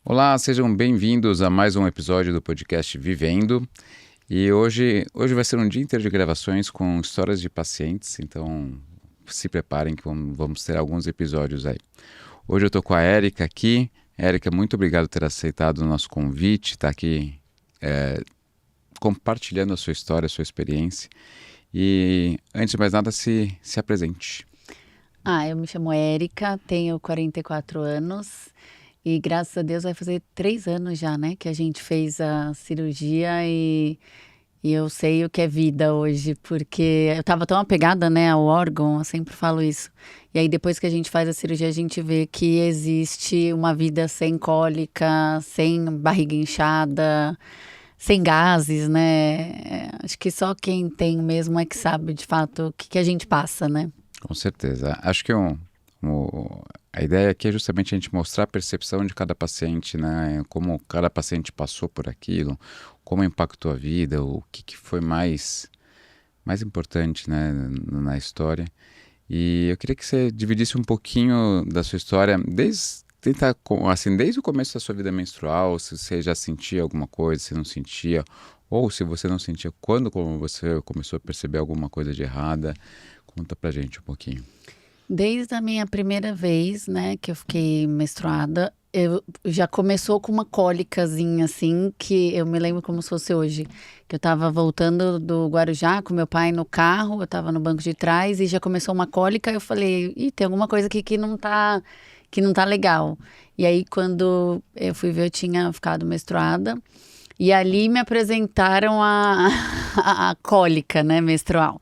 Olá, sejam bem-vindos a mais um episódio do podcast Vivendo. E hoje vai ser um dia inteiro de gravações com histórias de pacientes, então se preparem que vamos ter alguns episódios aí. Hoje eu estou com a Érica aqui. Érica, muito obrigado por ter aceitado o nosso convite, estar aqui compartilhando a sua história, a sua experiência. E antes de mais nada, se apresente. Eu me chamo Érica, tenho 44 anos e graças a Deus vai fazer 3 anos já, né, que a gente fez a cirurgia e eu sei o que é vida hoje, porque eu tava tão apegada, né, ao órgão, eu sempre falo isso. E aí depois que a gente faz a cirurgia, a gente vê que existe uma vida sem cólica, sem barriga inchada, sem gases, né? Acho que só quem tem mesmo é que sabe de fato o que a gente passa, né? Com certeza. Acho que a ideia aqui é justamente a gente mostrar a percepção de cada paciente, né? Como cada paciente passou por aquilo, como impactou a vida, o que foi mais importante, né, na história. E eu queria que você dividisse um pouquinho da sua história, desde o começo da sua vida menstrual, se você já sentia alguma coisa, se não sentia, ou se você não sentia, quando você começou a perceber alguma coisa de errada. Conta pra gente um pouquinho. Desde a minha primeira vez, né, que eu fiquei menstruada, eu já começou com uma cólicazinha, assim, que eu me lembro como se fosse hoje. Que eu tava voltando do Guarujá com meu pai no carro, eu tava no banco de trás e já começou uma cólica. Eu falei, tem alguma coisa aqui que não tá legal. E aí, quando eu fui ver, eu tinha ficado menstruada. E ali me apresentaram a cólica, né, menstrual.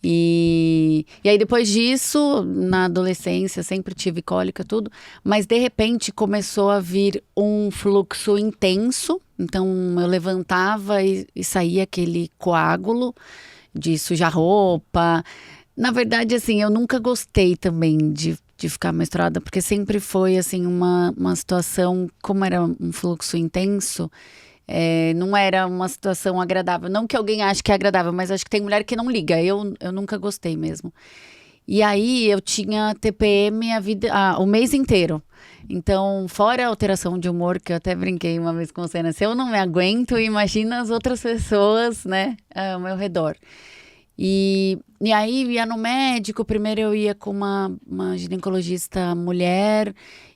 E aí depois disso, na adolescência, sempre tive cólica, tudo. Mas de repente começou a vir um fluxo intenso. Então eu levantava e saía aquele coágulo de sujar roupa. Na verdade, assim, eu nunca gostei também de ficar menstruada, porque sempre foi, assim, uma situação, como era um fluxo intenso, não era uma situação agradável. Não que alguém ache que é agradável, mas acho que tem mulher que não liga. Eu nunca gostei mesmo. E aí eu tinha TPM o mês inteiro. Então, fora a alteração de humor, que eu até brinquei uma vez com você, né? Se eu não me aguento, imagina as outras pessoas, né, ao meu redor. E aí ia no médico, primeiro eu ia com uma ginecologista mulher,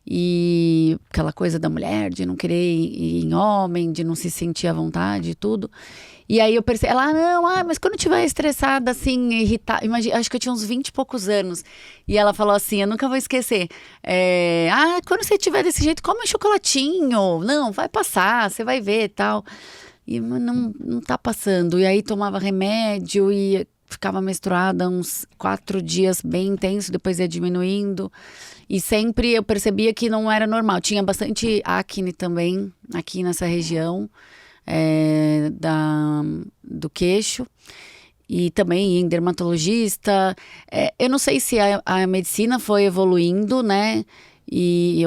e aquela coisa da mulher, de não querer ir em homem, de não se sentir à vontade e tudo. E aí eu percebi, ela, não, mas quando eu estiver estressada, assim, irritada, acho que eu tinha uns 20 e poucos anos. E ela falou assim, eu nunca vou esquecer, quando você estiver desse jeito, come um chocolatinho, não, vai passar, você vai ver e tal. E não tá passando. E aí tomava remédio e ficava menstruada uns 4 dias bem intenso, depois ia diminuindo. E sempre eu percebia que não era normal. Tinha bastante acne também aqui nessa região do queixo. E também em dermatologista. Eu não sei se a medicina foi evoluindo, né?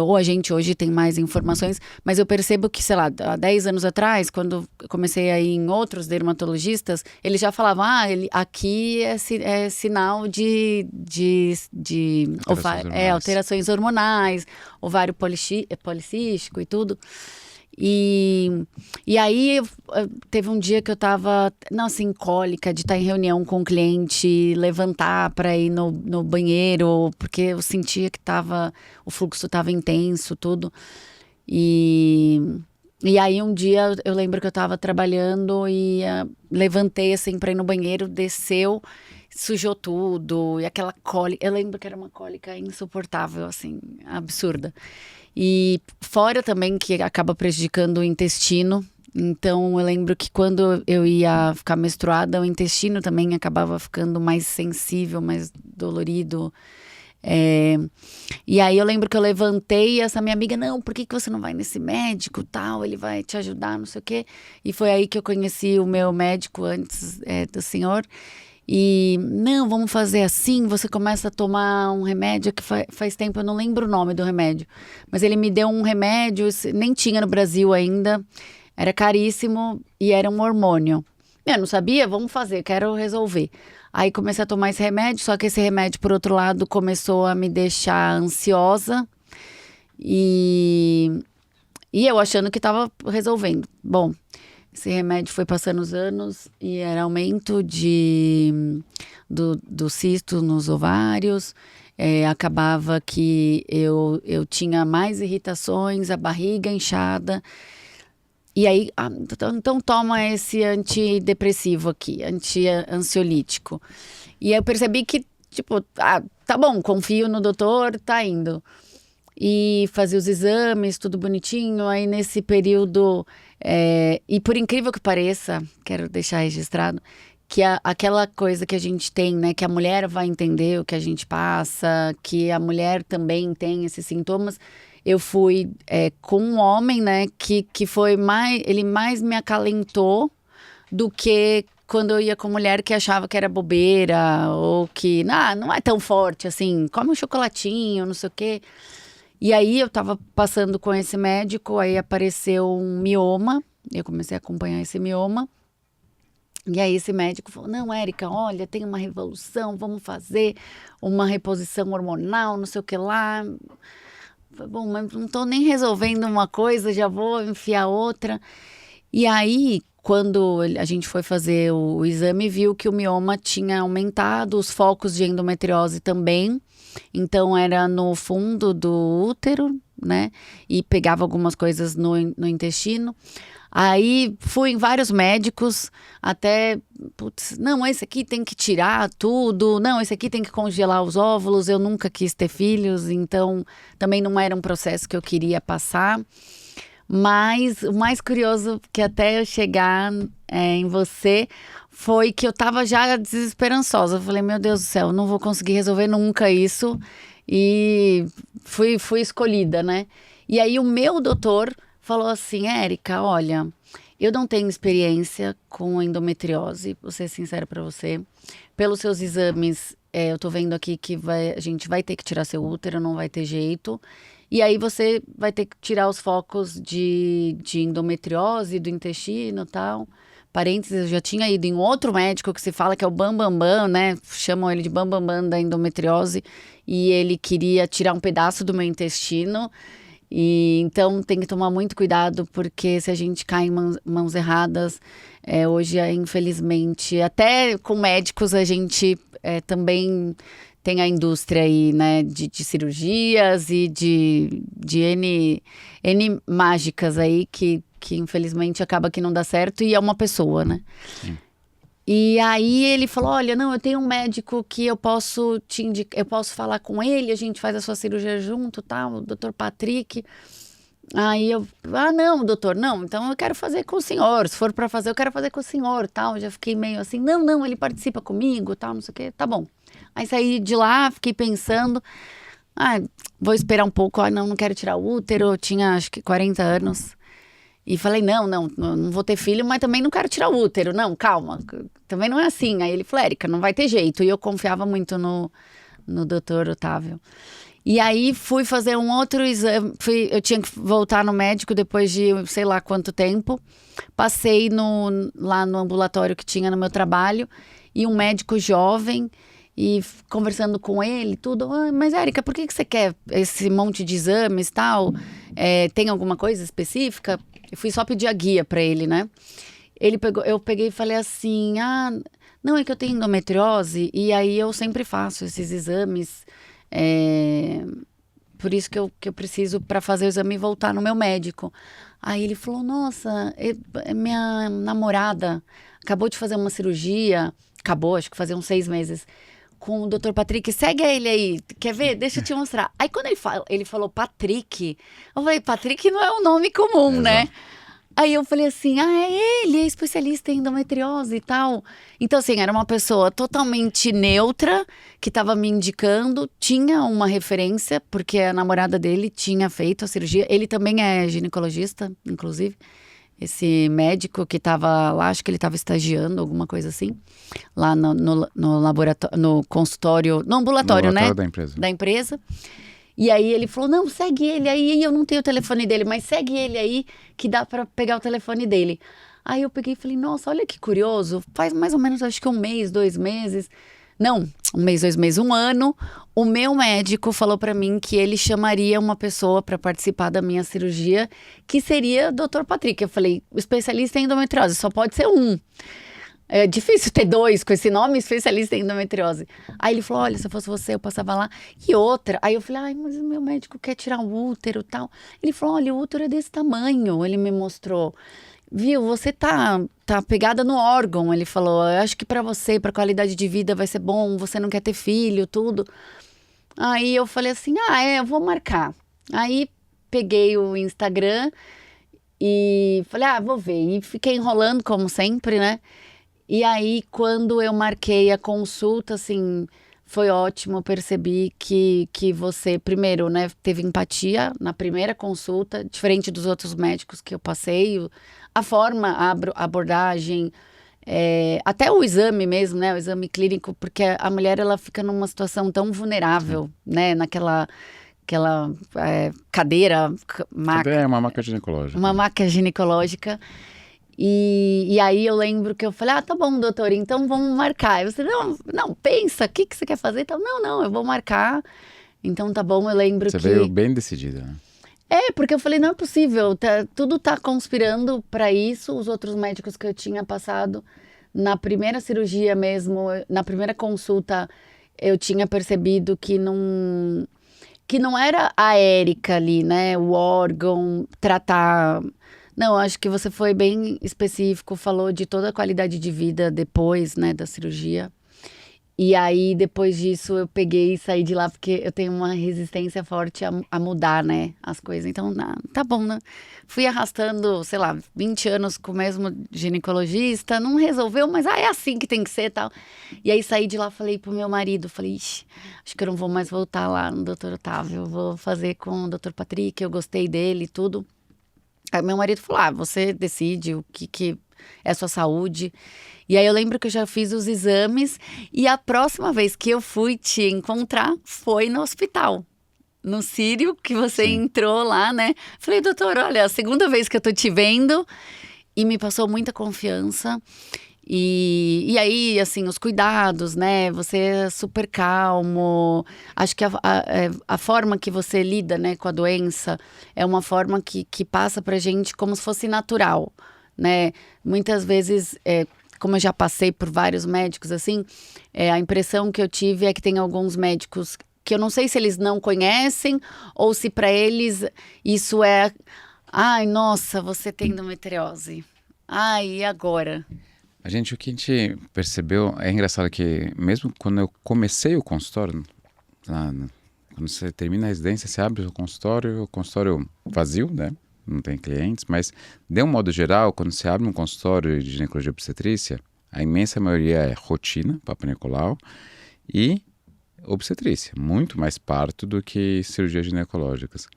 Ou a gente hoje tem mais informações, mas eu percebo que, sei lá, há 10 anos atrás, quando eu comecei a ir em outros dermatologistas, eles já falavam, aqui é sinal de alterações hormonais, ovário policístico e tudo. E aí teve um dia que eu tava, não, assim, cólica, de estar em reunião com o cliente, levantar para ir no banheiro, porque eu sentia que o fluxo tava intenso, tudo. E aí um dia eu lembro que eu tava trabalhando e levantei assim para ir no banheiro, desceu, sujou tudo, e aquela cólica, eu lembro que era uma cólica insuportável, assim, absurda. E fora também que acaba prejudicando o intestino. Então eu lembro que quando eu ia ficar menstruada, o intestino também acabava ficando mais sensível, mais dolorido. E aí eu lembro que eu levantei e essa minha amiga, não, por que você não vai nesse médico, tal, ele vai te ajudar, não sei o quê. E foi aí que eu conheci o meu médico antes do senhor. E, não, vamos fazer assim, você começa a tomar um remédio que faz tempo, eu não lembro o nome do remédio. Mas ele me deu um remédio, nem tinha no Brasil ainda, era caríssimo e era um hormônio. Eu não sabia, vamos fazer, quero resolver. Aí comecei a tomar esse remédio, só que esse remédio, por outro lado, começou a me deixar ansiosa. E E eu achando que tava resolvendo. Bom, esse remédio foi passando os anos e era aumento do cisto nos ovários. Acabava que eu tinha mais irritações, a barriga inchada. E aí, então toma esse antidepressivo aqui, anti-ansiolítico. E aí eu percebi que, tipo, tá bom, confio no doutor, tá indo. E fazia os exames, tudo bonitinho. Aí nesse período, e por incrível que pareça, quero deixar registrado, que aquela coisa que a gente tem, né, que a mulher vai entender o que a gente passa, que a mulher também tem esses sintomas. Eu fui com um homem, né, que foi mais, ele mais me acalentou do que quando eu ia com mulher que achava que era bobeira, ou que, não é tão forte assim, come um chocolatinho, não sei o quê. E aí eu tava passando com esse médico, aí apareceu um mioma, eu comecei a acompanhar esse mioma. E aí esse médico falou, não, Érica, olha, tem uma revolução, vamos fazer uma reposição hormonal, não sei o que lá. Falei, bom, mas não tô nem resolvendo uma coisa, já vou enfiar outra. E aí, quando a gente foi fazer o exame, viu que o mioma tinha aumentado, os focos de endometriose também. Então, era no fundo do útero, né? E pegava algumas coisas no intestino. Aí, fui em vários médicos, até, putz, não, esse aqui tem que tirar tudo, não, esse aqui tem que congelar os óvulos. Eu nunca quis ter filhos, então também não era um processo que eu queria passar. Mas o mais curioso que até eu chegar em você foi que eu tava já desesperançosa. Eu falei, meu Deus do céu, não vou conseguir resolver nunca isso. E fui escolhida, né? E aí o meu doutor falou assim, Érica, olha, eu não tenho experiência com endometriose, vou ser sincera pra você. Pelos seus exames, eu tô vendo aqui que a gente vai ter que tirar seu útero, não vai ter jeito. E aí você vai ter que tirar os focos de endometriose, do intestino e tal. Parênteses, eu já tinha ido em outro médico que se fala que é o Bambambam, né? Chamam ele de Bambambam da endometriose. E ele queria tirar um pedaço do meu intestino. E então tem que tomar muito cuidado, porque se a gente cai em mãos erradas, hoje, infelizmente, até com médicos a gente também tem a indústria aí, né, de cirurgias e de N mágicas aí que infelizmente acaba que não dá certo e é uma pessoa, né? Sim. E aí ele falou, olha, não, eu tenho um médico que eu posso te indicar, eu posso falar com ele, a gente faz a sua cirurgia junto, tal, o doutor Patrick. Aí eu, não, doutor, não, então eu quero fazer com o senhor, se for para fazer, eu quero fazer com o senhor, tal. Eu já fiquei meio assim, não, ele participa comigo, tal, não sei o quê, tá bom. Aí saí de lá, fiquei pensando, vou esperar um pouco, não quero tirar o útero, eu tinha acho que 40 anos. E falei, não vou ter filho, mas também não quero tirar o útero, não, calma, também não é assim. Aí ele falou, Érica, não vai ter jeito. E eu confiava muito no doutor Otávio. E aí fui fazer um outro exame, eu tinha que voltar no médico depois de sei lá quanto tempo. Passei lá no ambulatório que tinha no meu trabalho, e um médico jovem, e conversando com ele, tudo. Mas Érica, por que você quer esse monte de exames e tal? Tem alguma coisa específica? Eu fui só pedir a guia para ele, né? Eu peguei e falei assim, não, é que eu tenho endometriose, e aí eu sempre faço esses exames, por isso que eu preciso para fazer o exame e voltar no meu médico. Aí ele falou, nossa, minha namorada acabou de fazer uma cirurgia, acho que fazia uns 6 meses, com o Dr. Patrick, segue ele aí, quer ver? Deixa eu te mostrar. Aí quando ele falou Patrick, eu falei, Patrick não é um nome comum, né? Aí eu falei assim, ele é especialista em endometriose e tal. Então assim, era uma pessoa totalmente neutra, que estava me indicando, tinha uma referência, porque a namorada dele tinha feito a cirurgia. Ele também é ginecologista, inclusive. Esse médico que estava lá, acho que ele estava estagiando, alguma coisa assim, lá no laboratório, no consultório, no ambulatório, né? Da empresa. E aí ele falou, não, segue ele aí, eu não tenho o telefone dele, mas segue ele aí, que dá para pegar o telefone dele. Aí eu peguei e falei, nossa, olha que curioso, faz mais ou menos, acho que 1 mês, 2 meses, Não, 1 mês, 2 meses, 1 ano. O meu médico falou pra mim que ele chamaria uma pessoa pra participar da minha cirurgia, que seria o Dr. Patrick. Eu falei, o especialista em endometriose, só pode ser um. É difícil ter 2 com esse nome, especialista em endometriose. Aí ele falou, olha, se eu fosse você, eu passava lá. E outra, aí eu falei, ai, mas o meu médico quer tirar o útero e tal. Ele falou, olha, o útero é desse tamanho. Ele me mostrou. Viu, você tá pegada no órgão, ele falou. Eu acho que pra você, pra qualidade de vida vai ser bom, você não quer ter filho, tudo. Aí eu falei assim, eu vou marcar. Aí peguei o Instagram e falei, vou ver. E fiquei enrolando, como sempre, né? E aí, quando eu marquei a consulta, assim, foi ótimo. Eu percebi que você, primeiro, né, teve empatia na primeira consulta, diferente dos outros médicos que eu passei. A forma, a abordagem, até o exame mesmo, né, o exame clínico, porque a mulher, ela fica numa situação tão vulnerável, né, aquela cadeira, Também é uma maca ginecológica. uma maca ginecológica. E aí eu lembro que eu falei, tá bom, doutor, então vamos marcar. Aí você, não, pensa, o que você quer fazer? Então, não, eu vou marcar. Então tá bom, eu lembro Você que... veio bem decidida, né? Porque eu falei, não é possível, tudo tá conspirando para isso. Os outros médicos que eu tinha passado, na primeira cirurgia mesmo, na primeira consulta, eu tinha percebido que não era a Érica ali, né? O órgão, tratar... Não, acho que você foi bem específico, falou de toda a qualidade de vida depois, né, da cirurgia. E aí, depois disso, eu peguei e saí de lá, porque eu tenho uma resistência forte a mudar, né, as coisas. Então, tá bom, né? Fui arrastando, sei lá, 20 anos com o mesmo ginecologista, não resolveu, mas é assim que tem que ser e tal. E aí, saí de lá, falei pro meu marido, falei, ixi, acho que eu não vou mais voltar lá no Dr. Otávio, eu vou fazer com o Dr. Patrick, eu gostei dele e tudo. Aí meu marido falou, você decide o que é a sua saúde. E aí eu lembro que eu já fiz os exames e a próxima vez que eu fui te encontrar foi no hospital. No Sírio, que você Sim. entrou lá, né? Falei, doutor, olha, a segunda vez que eu tô te vendo, e me passou muita confiança. E aí, assim, os cuidados, né? Você é super calmo. Acho que a forma que você lida, né, com a doença é uma forma que passa pra gente como se fosse natural, né? Muitas vezes, como eu já passei por vários médicos, assim, a impressão que eu tive é que tem alguns médicos que eu não sei se eles não conhecem ou se pra eles isso é... Ai, nossa, você tem endometriose. Ai, e agora? O que a gente percebeu, é engraçado que mesmo quando eu comecei o consultório, quando você termina a residência, você abre o consultório vazio, né? Não tem clientes, mas de um modo geral, quando você abre um consultório de ginecologia e obstetrícia, a imensa maioria é rotina, Papa Nicolau, e obstetrícia, muito mais parto do que cirurgias ginecológicas.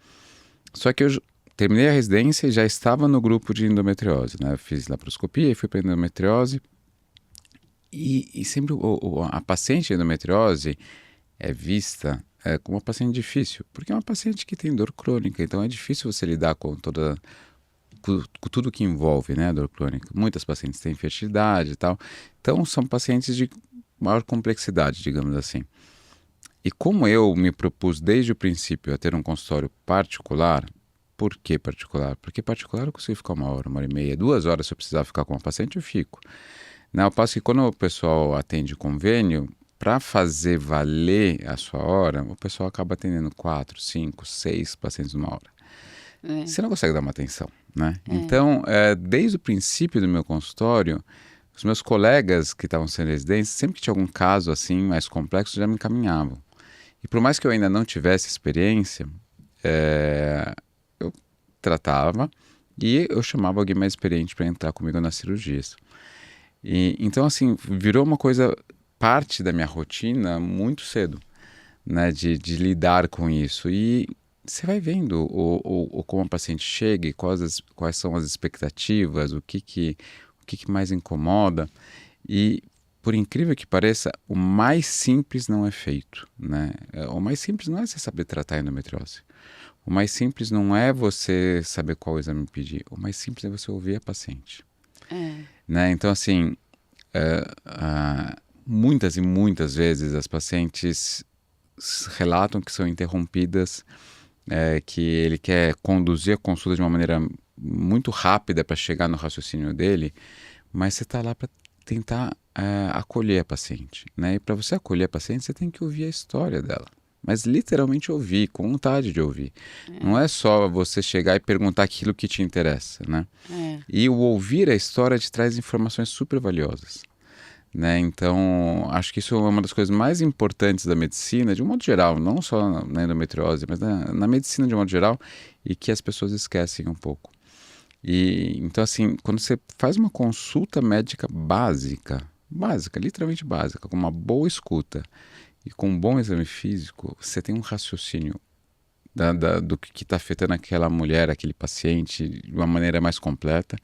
Só que eu terminei a residência e já estava no grupo de endometriose, né? Eu fiz laparoscopia e fui para endometriose. E sempre a paciente de endometriose é vista como uma paciente difícil, porque é uma paciente que tem dor crônica, então é difícil você lidar com com tudo que envolve, né, a dor crônica. Muitas pacientes têm infertilidade e tal, então são pacientes de maior complexidade, digamos assim. E como eu me propus desde o princípio a ter um consultório particular. Por que particular? Porque particular eu consigo ficar 1 hora, 1h30, 2 horas se eu precisar ficar com uma paciente, eu fico. Ao passo que quando o pessoal atende convênio, para fazer valer a sua hora, o pessoal acaba atendendo 4, 5, 6 pacientes numa hora. Você não consegue dar uma atenção, né? Então, desde o princípio do meu consultório, os meus colegas que estavam sendo residentes, sempre que tinha algum caso assim mais complexo, já me encaminhavam. E por mais que eu ainda não tivesse experiência, eu tratava e eu chamava alguém mais experiente para entrar comigo nas cirurgias. Então, assim, virou uma coisa, parte da minha rotina muito cedo, né, de lidar com isso. E você vai vendo como a paciente chega e quais são as expectativas, o que mais incomoda. E, por incrível que pareça, o mais simples não é feito, né? O mais simples não é você saber tratar a endometriose. O mais simples não é você saber qual exame pedir. O mais simples é você ouvir a paciente. Né? Então, assim, muitas e muitas vezes as pacientes relatam que são interrompidas, que ele quer conduzir a consulta de uma maneira muito rápida para chegar no raciocínio dele, mas você está lá para tentar acolher a paciente, né? E para você acolher a paciente, você tem que ouvir a história dela. Mas literalmente ouvir, com vontade de ouvir. Não é só você chegar e perguntar aquilo que te interessa, né? E o ouvir a história te traz informações super valiosas, né? Então, acho que isso é uma das coisas mais importantes da medicina, de um modo geral, não só na endometriose, mas na medicina de um modo geral, e que as pessoas esquecem um pouco. E então, assim, quando você faz uma consulta médica básica, literalmente básica, com uma boa escuta e com um bom exame físico, você tem um raciocínio do que está afetando aquela mulher, aquele paciente, de uma maneira mais completa,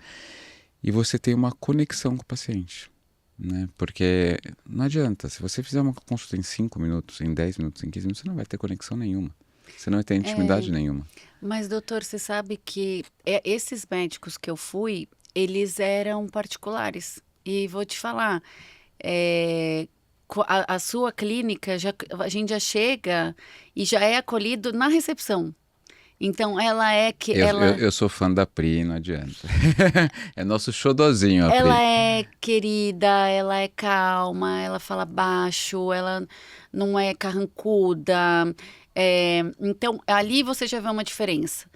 e você tem uma conexão com o paciente, né? Porque não adianta, se você fizer uma consulta em 5 minutos, em 10 minutos, em 15 minutos, você não vai ter conexão nenhuma. Você não vai ter intimidade nenhuma. Mas, doutor, você sabe que esses médicos que eu fui, eles eram particulares. E vou te falar, a sua clínica, a gente já chega e já é acolhido na recepção. Então, ela é que... Eu sou fã da Pri, não adianta. É nosso xodozinho, a Pri. Ela é querida, ela é calma, ela fala baixo, ela não é carrancuda. Então, ali você já vê uma diferença.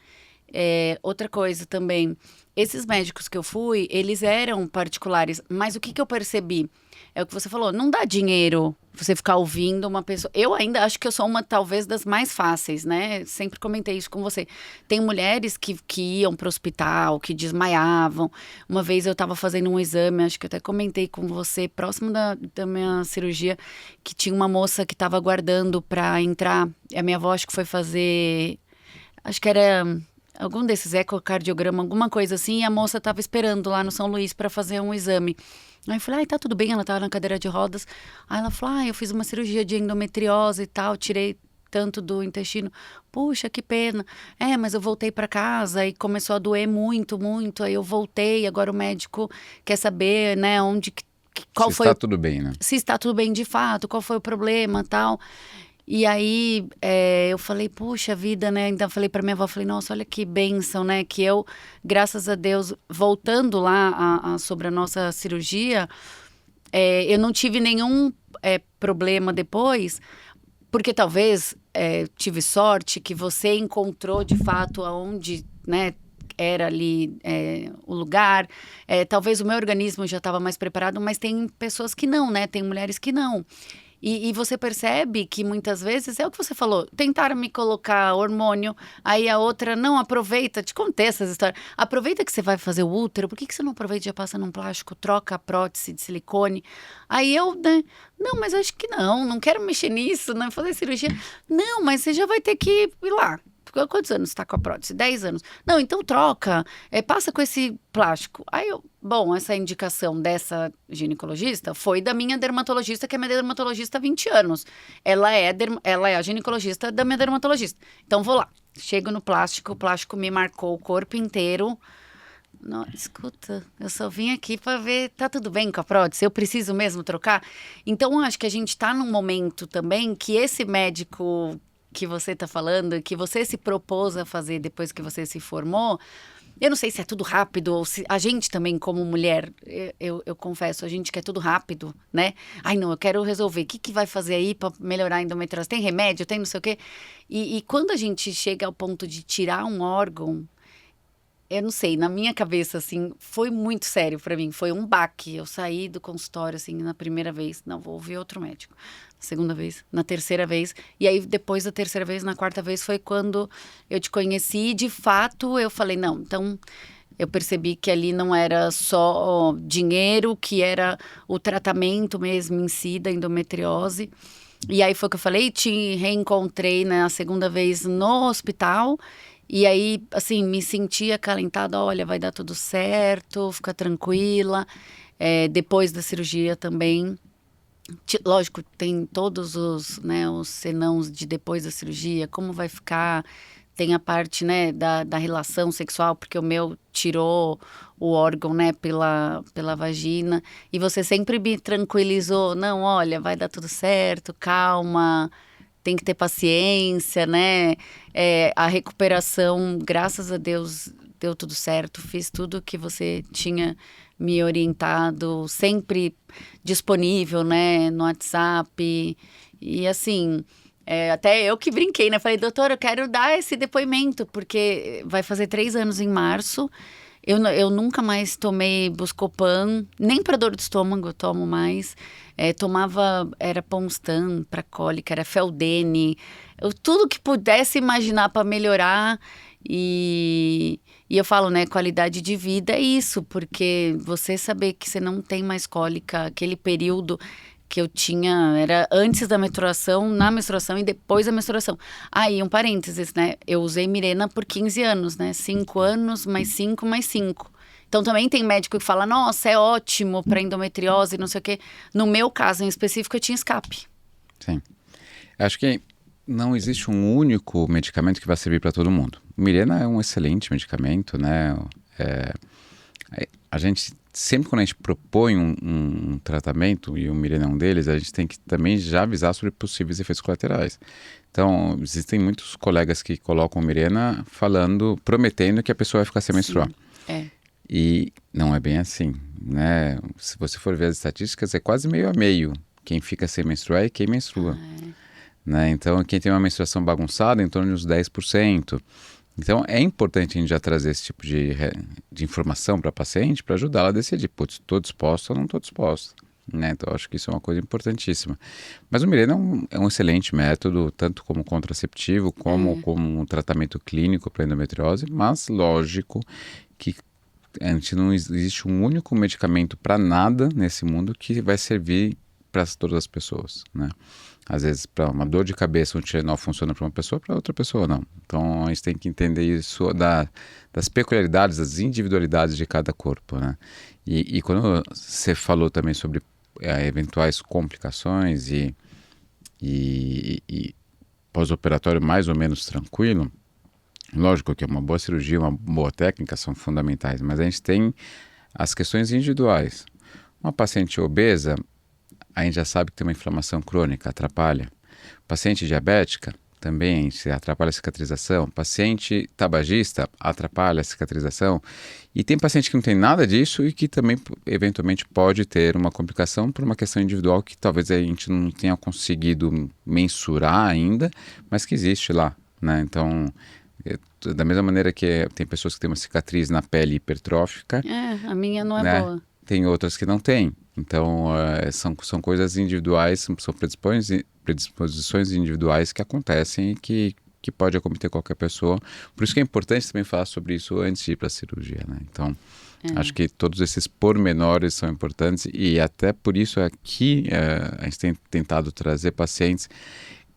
Outra coisa também, esses médicos que eu fui, eles eram particulares, mas o que eu percebi? É o que você falou, não dá dinheiro você ficar ouvindo uma pessoa. Eu ainda acho que eu sou uma, talvez, das mais fáceis, né? Sempre comentei isso com você. Tem mulheres que iam para o hospital, que desmaiavam. Uma vez eu estava fazendo um exame, acho que eu até comentei com você, próximo da minha cirurgia, que tinha uma moça que estava aguardando para entrar. A minha avó acho que foi fazer, acho que era algum desses ecocardiograma, alguma coisa assim, e a moça estava esperando lá no São Luís para fazer um exame. Aí eu falei, ai, tá tudo bem, ela tava na cadeira de rodas. Aí ela falou, eu fiz uma cirurgia de endometriose e tal, tirei tanto do intestino. Puxa, que pena. Mas eu voltei para casa e começou a doer muito, muito. Aí eu voltei, agora o médico quer saber, né, qual Se foi... está tudo bem, né? Se está tudo bem de fato, qual foi o problema, tal. E aí, eu falei, puxa vida, né? Então, eu falei pra minha avó, falei, nossa, olha que bênção, né? Que eu, graças a Deus, voltando lá sobre a nossa cirurgia, eu não tive nenhum problema depois, porque talvez tive sorte que você encontrou, de fato, aonde, né? Era ali o lugar. Talvez o meu organismo já estava mais preparado, mas tem pessoas que não, né? Tem mulheres que não. E você percebe que muitas vezes, é o que você falou, tentaram me colocar hormônio, aí a outra, não, aproveita, te contei essas histórias, aproveita que você vai fazer o útero, por que você não aproveita e já passa num plástico, troca a prótese de silicone? Aí eu, né, não, mas acho que não quero mexer nisso, não fazer cirurgia. Não, mas você já vai ter que ir lá. Quantos anos você está com a prótese? 10 anos. Não, então troca, passa com esse plástico. Aí bom, essa indicação dessa ginecologista foi da minha dermatologista, que é minha dermatologista há 20 anos. Ela é a ginecologista da minha dermatologista. Então vou lá, chego no plástico, o plástico me marcou o corpo inteiro. Não, escuta, eu só vim aqui para ver, tá tudo bem com a prótese? Eu preciso mesmo trocar? Então, acho que a gente tá num momento também que esse médico que você está falando, que você se propôs a fazer depois que você se formou, eu não sei se é tudo rápido, ou se a gente também, como mulher, eu confesso, a gente quer tudo rápido, né? Ai, não, eu quero resolver. O que vai fazer aí para melhorar a endometriose? Tem remédio? Tem não sei o quê? E quando a gente chega ao ponto de tirar um órgão, eu não sei, na minha cabeça, assim, foi muito sério pra mim. Foi um baque. Eu saí do consultório, assim, na primeira vez. Não, vou ouvir outro médico. Na segunda vez, na terceira vez. E aí, depois da terceira vez, na quarta vez, foi quando eu te conheci. E, de fato, eu falei, não, então... Eu percebi que ali não era só dinheiro, que era o tratamento mesmo em si da endometriose. E aí foi o que eu falei, te reencontrei na segunda vez no hospital. E aí, assim, me senti acalentada, olha, vai dar tudo certo, fica tranquila. Depois da cirurgia também. Lógico, tem todos os, né, os senãos de depois da cirurgia, como vai ficar, tem a parte, né, da relação sexual, porque o meu tirou o órgão, né, pela vagina. E você sempre me tranquilizou, não, olha, vai dar tudo certo, calma, tem que ter paciência, né? A recuperação, graças a Deus, deu tudo certo. Fiz tudo que você tinha me orientado, sempre disponível, né, no WhatsApp. E assim, até eu que brinquei, né? Falei, doutor, eu quero dar esse depoimento, porque vai fazer 3 anos em março. Eu nunca mais tomei Buscopan, nem para dor de estômago eu tomo mais. Tomava, era Ponstan para cólica, era Feldene, tudo que pudesse imaginar para melhorar. E eu falo, né, qualidade de vida é isso, porque você saber que você não tem mais cólica, aquele período que eu tinha, era antes da menstruação, na menstruação e depois da menstruação. Aí, um parênteses, né? Eu usei Mirena por 15 anos, né? 5 anos, mais 5, mais 5. Então, também tem médico que fala, nossa, é ótimo para endometriose, não sei o quê. No meu caso, em específico, eu tinha escape. Sim. Acho que não existe um único medicamento que vai servir para todo mundo. O Mirena é um excelente medicamento, né? É, a gente, sempre quando a gente propõe um tratamento, e o Mirena é um deles, a gente tem que também já avisar sobre possíveis efeitos colaterais. Então, existem muitos colegas que colocam o Mirena prometendo que a pessoa vai ficar sem menstruar. É. E não é bem assim, né? Se você for ver as estatísticas, é quase meio a meio. Quem fica sem menstruar é quem menstrua. Né? Então, quem tem uma menstruação bagunçada, em torno de uns 10%. Então, é importante a gente já trazer esse tipo de informação para a paciente para ajudá-la a decidir, putz, estou disposta ou não estou disposta. Né? Então, acho que isso é uma coisa importantíssima. Mas o Mirena é um excelente método, tanto como contraceptivo, como um tratamento clínico para endometriose, mas lógico que a gente não existe um único medicamento para nada nesse mundo que vai servir para todas as pessoas, né? Às vezes, para uma dor de cabeça, um Tilenol funciona para uma pessoa, para outra pessoa não. Então, a gente tem que entender isso das peculiaridades, das individualidades de cada corpo, né? E quando você falou também sobre eventuais complicações e pós-operatório mais ou menos tranquilo, lógico que uma boa cirurgia, uma boa técnica são fundamentais, mas a gente tem as questões individuais. Uma paciente obesa, a gente já sabe que tem uma inflamação crônica, atrapalha. Paciente diabética, também atrapalha a cicatrização. Paciente tabagista, atrapalha a cicatrização. E tem paciente que não tem nada disso e que também, eventualmente, pode ter uma complicação por uma questão individual que talvez a gente não tenha conseguido mensurar ainda, mas que existe lá, né? Então, da mesma maneira que tem pessoas que têm uma cicatriz na pele hipertrófica, A minha não é né? boa. Tem outras que não têm. Então, são coisas individuais, são predisposições individuais que acontecem e que pode acometer qualquer pessoa. Por isso que é importante também falar sobre isso antes de ir para a cirurgia, né? Então, acho que todos esses pormenores são importantes e até por isso aqui a gente tem tentado trazer pacientes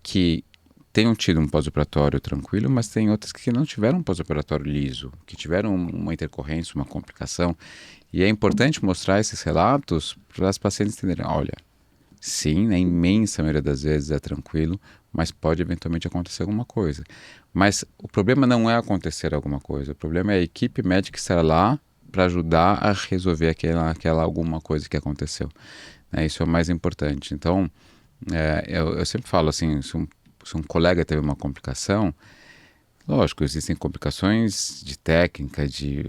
que tenham tido um pós-operatório tranquilo, mas tem outras que não tiveram um pós-operatório liso, que tiveram uma intercorrência, uma complicação. E é importante mostrar esses relatos para as pacientes entenderem, olha, sim, na imensa maioria das vezes é tranquilo, mas pode eventualmente acontecer alguma coisa. Mas o problema não é acontecer alguma coisa, o problema é a equipe médica estar lá para ajudar a resolver aquela alguma coisa que aconteceu. Isso é o mais importante. Então, eu sempre falo assim, se um colega teve uma complicação, lógico, existem complicações de técnica, de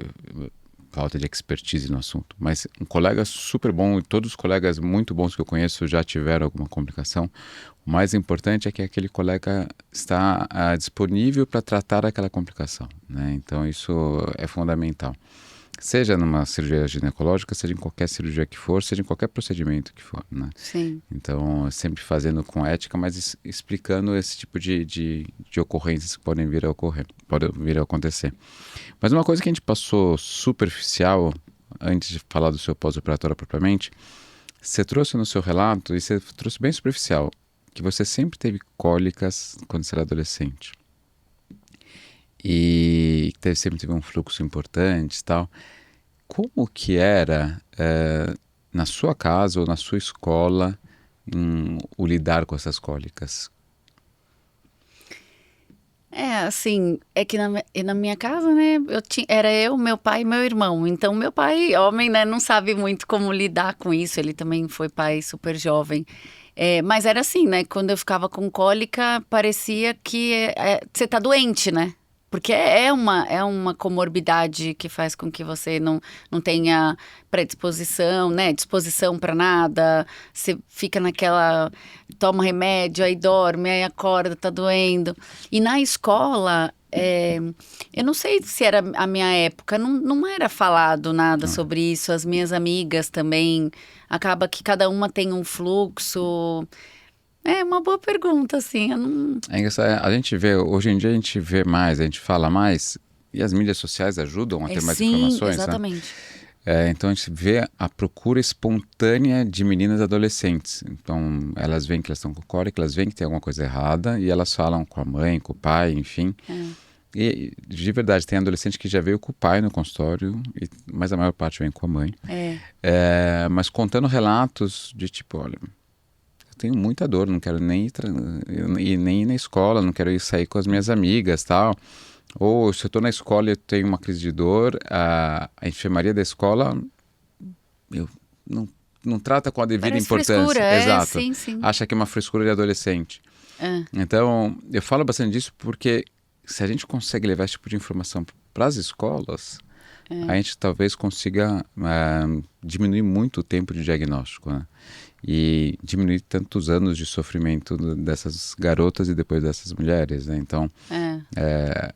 falta de expertise no assunto, mas um colega super bom, e todos os colegas muito bons que eu conheço já tiveram alguma complicação, o mais importante é que aquele colega está disponível para tratar aquela complicação, né? Então isso é fundamental. Seja numa cirurgia ginecológica, seja em qualquer cirurgia que for, seja em qualquer procedimento que for, né? Sim. Então, sempre fazendo com ética, mas explicando esse tipo de ocorrências que podem vir a ocorrer, podem vir a acontecer. Mas uma coisa que a gente passou superficial, antes de falar do seu pós-operatório propriamente, você trouxe no seu relato, e você trouxe bem superficial, que você sempre teve cólicas quando você era adolescente. E sempre teve um fluxo importante e tal. Como que era, na sua casa ou na sua escola, o lidar com essas cólicas? Assim, é que na minha casa, né, era eu, meu pai e meu irmão. Então, meu pai, homem, né, não sabe muito como lidar com isso. Ele também foi pai super jovem. Mas era assim, né, quando eu ficava com cólica, parecia que você tá doente, né? Porque é uma comorbidade que faz com que você não tenha predisposição, né, disposição para nada. Você fica naquela, toma remédio, aí dorme, aí acorda, tá doendo. E na escola, eu não sei se era a minha época, não era falado nada sobre isso. As minhas amigas também, acaba que cada uma tem um fluxo. É uma boa pergunta, assim, eu não... É engraçado, a gente vê, hoje em dia a gente vê mais, a gente fala mais, e as mídias sociais ajudam a ter mais Sim, informações, né? exatamente. Então a gente vê a procura espontânea de meninas adolescentes. Então elas veem que elas estão com cólica, elas veem que tem alguma coisa errada e elas falam com a mãe, com o pai, enfim. E de verdade, tem adolescente que já veio com o pai no consultório, mas a maior parte vem com a mãe. Mas contando relatos de tipo, olha, eu tenho muita dor, não quero nem nem ir na escola, não quero ir sair com as minhas amigas, tal. Ou se eu estou na escola e eu tenho uma crise de dor, a enfermaria da escola eu não trata com a devida Parece importância. frescura, Exato. sim, sim. Acha que é uma frescura de adolescente. Então, eu falo bastante disso porque se a gente consegue levar esse tipo de informação para as escolas, a gente talvez consiga diminuir muito o tempo de diagnóstico, né? E diminuir tantos anos de sofrimento dessas garotas e depois dessas mulheres, né? Então,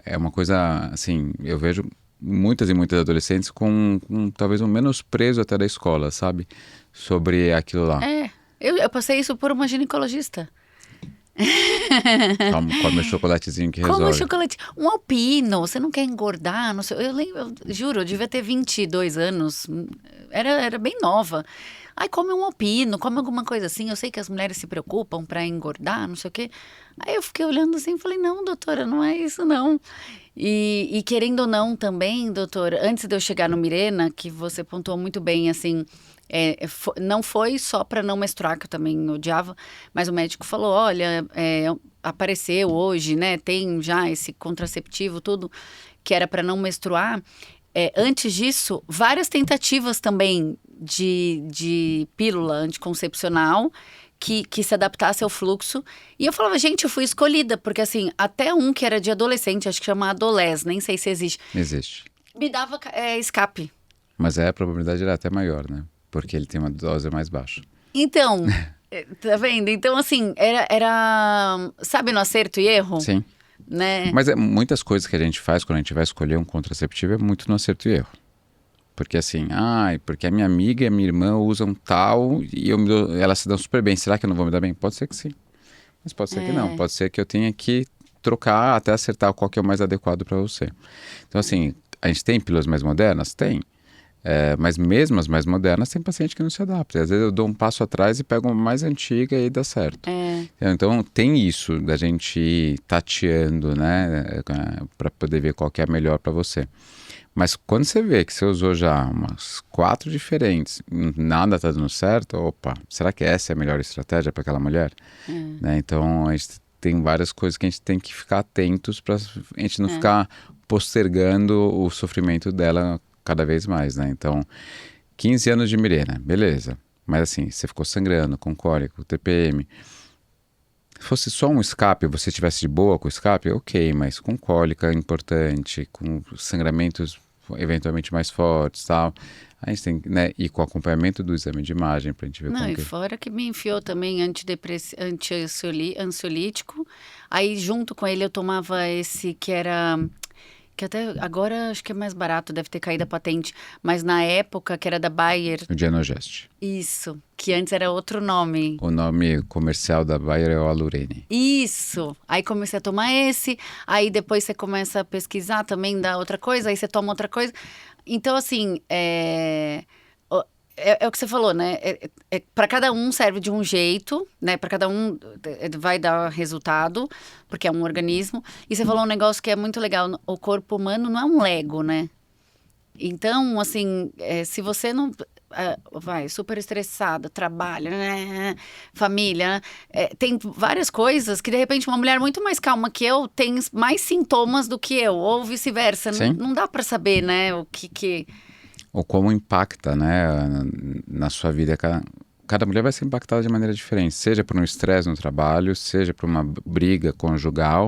é uma coisa, assim, eu vejo muitas e muitas adolescentes com talvez um menosprezo até da escola, sabe? Sobre aquilo lá. Eu passei isso por uma ginecologista. Come o chocolatezinho que Como resolve. chocolate. Um alpino, você não quer engordar? Não sei, eu lembro, eu juro, eu devia ter 22 anos. Era bem nova. Ai, come um alpino, come alguma coisa assim. Eu sei que as mulheres se preocupam pra engordar, não sei o quê. Aí eu fiquei olhando assim e falei, não, doutora, não é isso, não. E querendo ou não também, doutor, antes de eu chegar no Mirena, que você pontuou muito bem, assim, não foi só para não menstruar, que eu também odiava, mas o médico falou, olha, apareceu hoje, né, tem já esse contraceptivo, tudo, que era para não menstruar. Antes disso, várias tentativas também de pílula anticoncepcional, que se adaptasse ao fluxo. E eu falava, gente, eu fui escolhida, porque assim, até um que era de adolescente, acho que chama Adolés, nem sei se existe, Existe. me dava escape. Mas a probabilidade era até maior, né? Porque ele tem uma dose mais baixa. Então, tá vendo? Então, assim, sabe, no acerto e erro? Sim. Né? Mas muitas coisas que a gente faz quando a gente vai escolher um contraceptivo é muito no acerto e erro. Porque assim, porque a minha amiga e a minha irmã usam tal e elas se dão super bem. Será que eu não vou me dar bem? Pode ser que sim. Mas pode ser que não. Pode ser que eu tenha que trocar até acertar qual que é o mais adequado para você. Então assim, a gente tem pílulas mais modernas? Tem. Mas mesmo as mais modernas, tem paciente que não se adapta. Às vezes eu dou um passo atrás e pego uma mais antiga e dá certo. Então tem isso da gente ir tateando, né, para poder ver qual que é a melhor para você. Mas quando você vê que você usou já umas 4 diferentes, nada está dando certo, opa, será que essa é a melhor estratégia para aquela mulher? Né? Então a gente tem várias coisas que a gente tem que ficar atentos para a gente não ficar postergando o sofrimento dela cada vez mais, né? Então, 15 anos de Mirena, beleza. Mas assim, você ficou sangrando, com cólica, com TPM. Se fosse só um escape, você estivesse de boa com o escape, ok, mas com cólica importante, com sangramentos eventualmente mais fortes, tal, a gente tem, né, e com acompanhamento do exame de imagem pra gente ver Não, como e que... fora que me enfiou também ansiolítico. Aí junto com ele eu tomava esse que era... Que até agora acho que é mais barato, deve ter caído a patente. Mas na época que era da Bayer, O Dienogest. isso, que antes era outro nome. O nome comercial da Bayer é o Alurene. Isso! Aí comecei a tomar esse, aí depois você começa a pesquisar também da outra coisa, aí você toma outra coisa. Então, assim, é o que você falou, né? Para cada um serve de um jeito, né? Para cada um vai dar resultado, porque é um organismo. E você falou um negócio que é muito legal: o corpo humano não é um Lego, né? Então, assim, se você não. vai, super estressada, trabalha, né? Família, né? Tem várias coisas que, de repente, uma mulher muito mais calma que eu tem mais sintomas do que eu, ou vice-versa. Não, Sim. não dá pra saber, né, o que... Ou como impacta, né, na sua vida. Cada mulher vai ser impactada de maneira diferente, seja por um estresse no trabalho, seja por uma briga conjugal,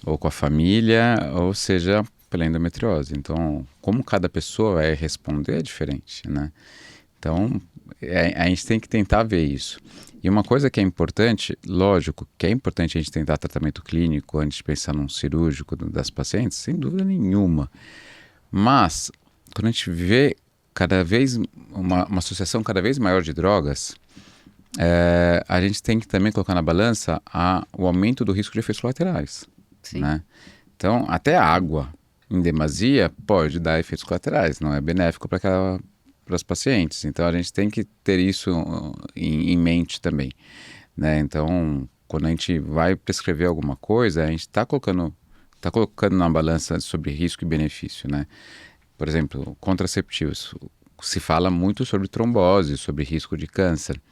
ou com a família, ou seja pela endometriose. Então, como cada pessoa vai responder é diferente, né? Então, a gente tem que tentar ver isso. E uma coisa que é importante, lógico, que é importante a gente tentar tratamento clínico antes de pensar num cirúrgico das pacientes, sem dúvida nenhuma. Mas, quando a gente vê cada vez uma associação cada vez maior de drogas, a gente tem que também colocar na balança o aumento do risco de efeitos colaterais, Sim. né? Então, até a água em demasia pode dar efeitos colaterais, não é benéfico para as pacientes. Então, a gente tem que ter isso em mente também, né? Então, quando a gente vai prescrever alguma coisa, a gente está colocando na balança sobre risco e benefício, né? Por exemplo, contraceptivos. Se fala muito sobre trombose, sobre risco de câncer.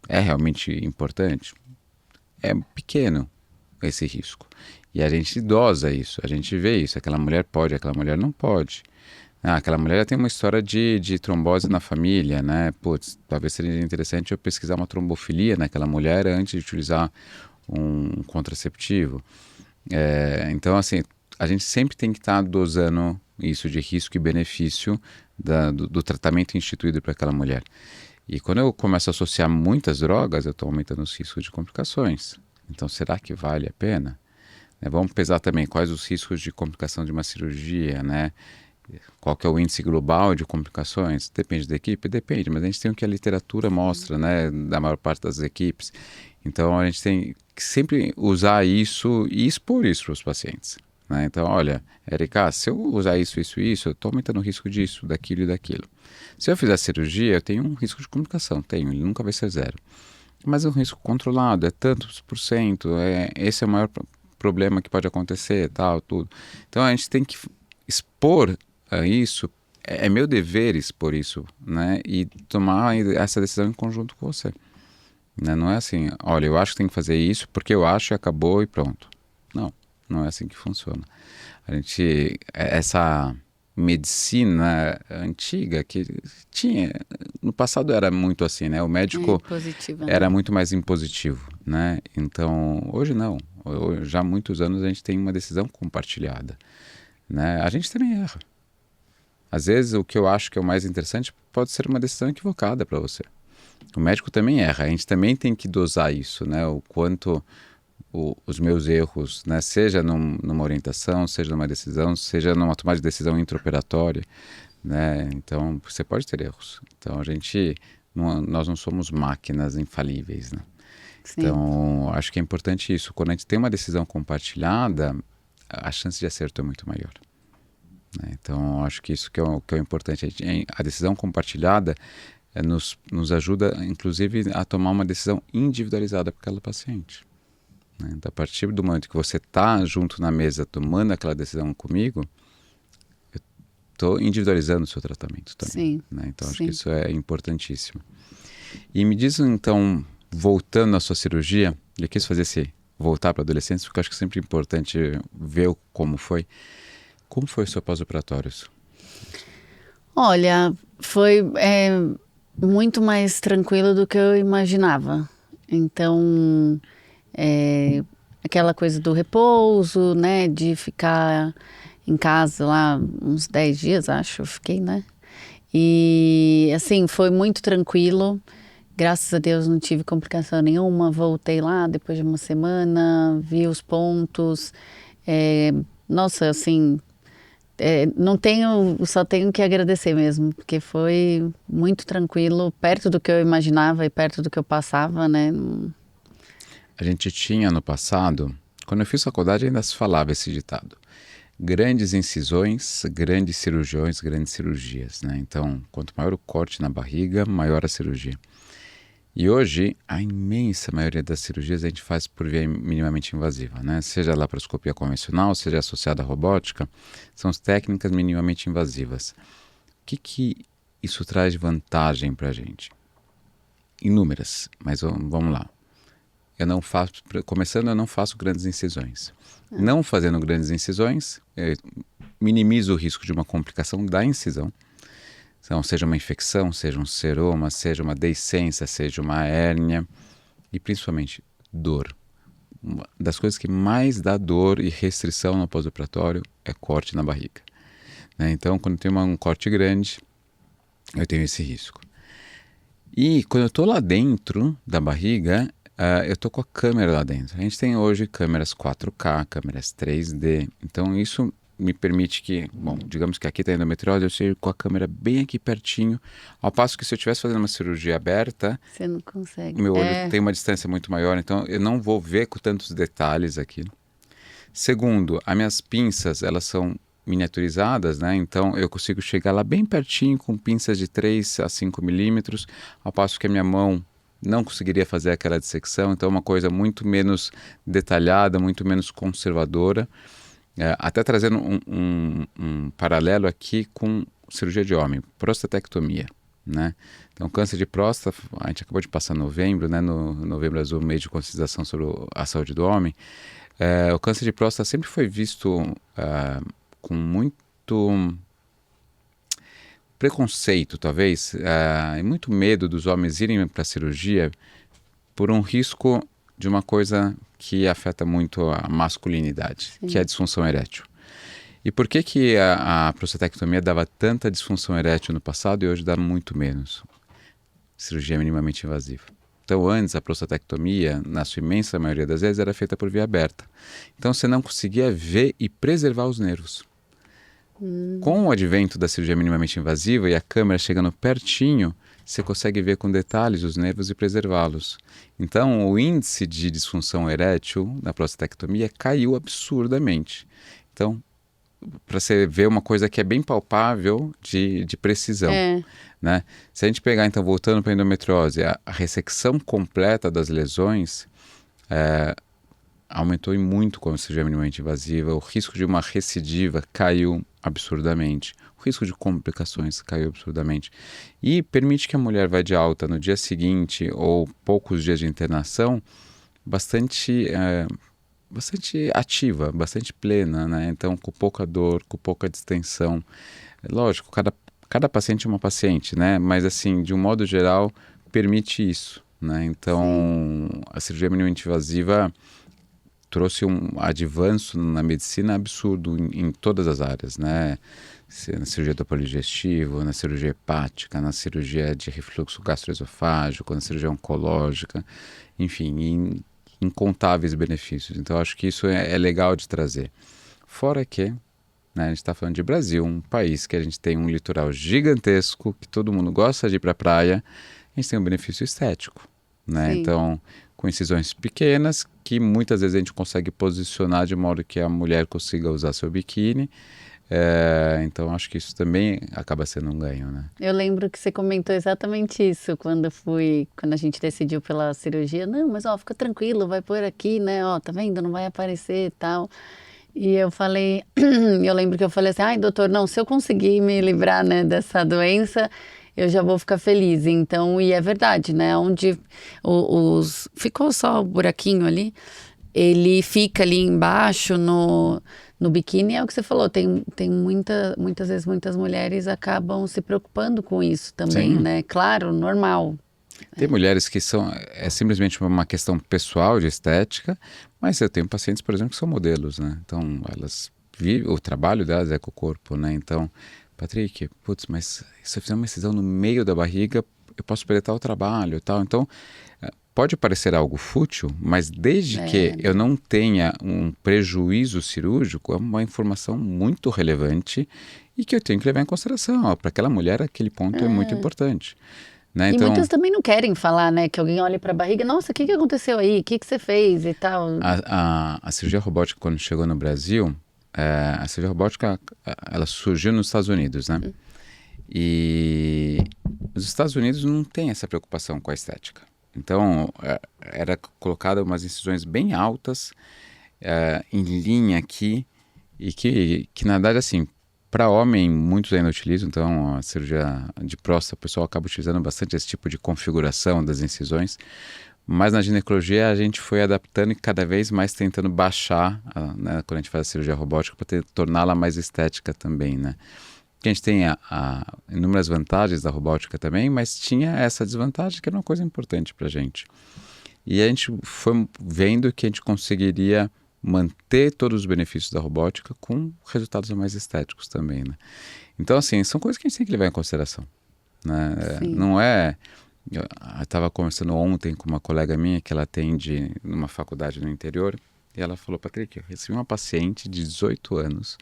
É realmente importante? É pequeno esse risco. E a gente dosa isso, a gente vê isso. Aquela mulher pode, aquela mulher não pode. Aquela mulher tem uma história de trombose na família, né? Putz, talvez seria interessante eu pesquisar uma trombofilia naquela mulher antes de utilizar um contraceptivo. Então, assim, a gente sempre tem que estar dosando isso de risco e benefício do tratamento instituído para aquela mulher. E quando eu começo a associar muitas drogas, eu estou aumentando os riscos de complicações. Então, será que vale a pena? Vamos pesar também quais os riscos de complicação de uma cirurgia, né? Qual que é o índice global de complicações? Depende da equipe? Depende, mas a gente tem o que a literatura mostra, né? Da maior parte das equipes. Então, a gente tem que sempre usar isso e expor isso para os pacientes, né? Então, olha, Erika, se eu usar isso, eu estou aumentando o risco disso, daquilo e daquilo. Se eu fizer cirurgia, eu tenho um risco de complicação, ele nunca vai ser zero. Mas é um risco controlado, é tantos por cento, esse é o maior problema que pode acontecer, tal, tudo. Então a gente tem que expor isso, é meu dever expor isso, né? E tomar essa decisão em conjunto com você. Né? Não é assim, olha, eu acho que tem que fazer isso porque eu acho e acabou e pronto. Não, não é assim que funciona. Essa medicina antiga que tinha, no passado era muito assim, né? O médico Positiva, né? era muito mais impositivo, né? Então, hoje não. Já há muitos anos a gente tem uma decisão compartilhada, né? A gente também erra. Às vezes o que eu acho que é o mais interessante pode ser uma decisão equivocada para você. O médico também erra, a gente também tem que dosar isso, né? O quanto os meus erros, né? Seja numa orientação, seja numa decisão, seja numa tomada de decisão intraoperatória, né? Então, você pode ter erros. Então, nós não somos máquinas infalíveis, né? Sim. Então, acho que é importante isso. Quando a gente tem uma decisão compartilhada, a chance de acerto é muito maior, né? Então, acho que isso que é o importante. A decisão compartilhada nos ajuda, inclusive, a tomar uma decisão individualizada para aquela paciente, né? Então, a partir do momento que você está junto na mesa tomando aquela decisão comigo, eu estou individualizando o seu tratamento também. Sim, né? Então, sim. acho que isso é importantíssimo. E me diz, então, voltando à sua cirurgia, eu quis fazer voltar para a adolescência, porque eu acho que é sempre importante ver como foi. Como foi o seu pós-operatório? Olha, foi muito mais tranquilo do que eu imaginava. Então, aquela coisa do repouso, né? De ficar em casa lá uns 10 dias, acho, eu fiquei, né? E, assim, foi muito tranquilo. Graças a Deus não tive complicação nenhuma. Voltei lá depois de uma semana, vi os pontos. Nossa, assim, só tenho que agradecer mesmo, porque foi muito tranquilo, perto do que eu imaginava e perto do que eu passava, né? A gente tinha no passado, quando eu fiz faculdade ainda se falava esse ditado: grandes incisões, grandes cirurgiões, grandes cirurgias, né? Então, quanto maior o corte na barriga, maior a cirurgia. E hoje, a imensa maioria das cirurgias a gente faz por via minimamente invasiva, né? Seja a laparoscopia convencional, seja associada à robótica, são as técnicas minimamente invasivas. O que isso traz vantagem para a gente? Inúmeras, mas vamos lá. Começando, eu não faço grandes incisões. Não fazendo grandes incisões, eu minimizo o risco de uma complicação da incisão. Então, seja uma infecção, seja um seroma, seja uma deiscência, seja uma hérnia e principalmente dor. Uma das coisas que mais dá dor e restrição no pós-operatório é corte na barriga, né? Então, quando tem um corte grande, eu tenho esse risco. E quando eu estou lá dentro da barriga, eu estou com a câmera lá dentro. A gente tem hoje câmeras 4K, câmeras 3D. Então isso me permite que, bom, digamos que aqui está a endometriose, eu chego com a câmera bem aqui pertinho. Ao passo que se eu estivesse fazendo uma cirurgia aberta, Você não consegue. o meu olho tem uma distância muito maior, então eu não vou ver com tantos detalhes aqui. Segundo, as minhas pinças, elas são miniaturizadas, né? Então eu consigo chegar lá bem pertinho com pinças de 3 a 5 milímetros, ao passo que a minha mão não conseguiria fazer aquela dissecção, então é uma coisa muito menos detalhada, muito menos conservadora. Até trazendo um paralelo aqui com cirurgia de homem, prostatectomia, né? Então câncer de próstata, a gente acabou de passar novembro, né? No Novembro Azul, mês de conscientização sobre a saúde do homem. O câncer de próstata sempre foi visto com muito preconceito, talvez, e muito medo dos homens irem para a cirurgia por um risco de uma coisa que afeta muito a masculinidade, que é a disfunção erétil. E por que a prostatectomia dava tanta disfunção erétil no passado e hoje dá muito menos? Cirurgia minimamente invasiva. Então, antes, a prostatectomia, na sua imensa maioria das vezes, era feita por via aberta. Então, você não conseguia ver e preservar os nervos. Com o advento da cirurgia minimamente invasiva e a câmera chegando pertinho, você consegue ver com detalhes os nervos e preservá-los. Então, o índice de disfunção erétil na prostatectomia caiu absurdamente. Então, para você ver uma coisa que é bem palpável de precisão. Né? Se a gente pegar, então, voltando para a endometriose, a ressecção completa das lesões aumentou muito com a cirurgia minimamente invasiva, o risco de uma recidiva caiu absurdamente, o risco de complicações caiu absurdamente e permite que a mulher vá de alta no dia seguinte ou poucos dias de internação bastante ativa, bastante plena, né? Então com pouca dor, com pouca distensão. Lógico, cada paciente é uma paciente, né? Mas assim, de um modo geral, permite isso, né? Então a cirurgia minimamente invasiva trouxe um avanço na medicina absurdo em todas as áreas, né? Na cirurgia do polidigestivo, na cirurgia hepática, na cirurgia de refluxo gastroesofágico, na cirurgia oncológica, enfim, incontáveis benefícios. Então, acho que isso é legal de trazer. Fora que, né, a gente está falando de Brasil, um país que a gente tem um litoral gigantesco, que todo mundo gosta de ir para a praia, a gente tem um benefício estético, né? Então, com incisões pequenas, que muitas vezes a gente consegue posicionar de modo que a mulher consiga usar seu biquíni. Então acho que isso também acaba sendo um ganho, né? Eu lembro que você comentou exatamente isso quando a gente decidiu pela cirurgia. Não, mas ó, fica tranquilo, vai por aqui, né? Ó, tá vendo? Não vai aparecer e tal. E eu falei, eu lembro que eu falei assim, ai, doutor, não, se eu conseguir me livrar, né, dessa doença, eu já vou ficar feliz. Então, e é verdade, né? Onde ficou só o buraquinho ali, ele fica ali embaixo no biquíni, é o que você falou, tem muitas vezes muitas mulheres acabam se preocupando com isso também, Sim. né? Claro, normal. Tem mulheres que é simplesmente uma questão pessoal de estética, mas eu tenho pacientes, por exemplo, que são modelos, né? Então, elas vivem, o trabalho delas é com o corpo, né? Então, Patrick, putz, mas se eu fizer uma incisão no meio da barriga, eu posso perder o trabalho e tal. Então, pode parecer algo fútil, mas desde que eu não tenha um prejuízo cirúrgico, é uma informação muito relevante e que eu tenho que levar em consideração. Para aquela mulher, aquele ponto é muito importante. Né? E Então, muitas também não querem falar, né? Que alguém olhe para a barriga, nossa, o que aconteceu aí? O que você fez e tal? a cirurgia robótica, quando chegou no Brasil, a cirurgia robótica, ela surgiu nos Estados Unidos, né? E os Estados Unidos não têm essa preocupação com a estética. Então, era colocada umas incisões bem altas, em linha aqui, e que na verdade, assim, Para homem, muitos ainda utilizam, então a cirurgia de próstata, o pessoal acaba utilizando bastante esse tipo de configuração das incisões, mas na ginecologia a gente foi adaptando e cada vez mais tentando baixar, né, quando a gente faz a cirurgia robótica, para torná-la mais estética também, né? Porque a gente tem inúmeras vantagens da robótica também, mas tinha essa desvantagem que era uma coisa importante para a gente. E a gente foi vendo que a gente conseguiria manter todos os benefícios da robótica com resultados mais estéticos também, né? Então, assim, são coisas que a gente tem que levar em consideração, né? Sim. Não é... Eu estava conversando ontem com uma colega minha que ela atende numa faculdade no interior e ela falou, Patrick, eu recebi uma paciente de 18 anos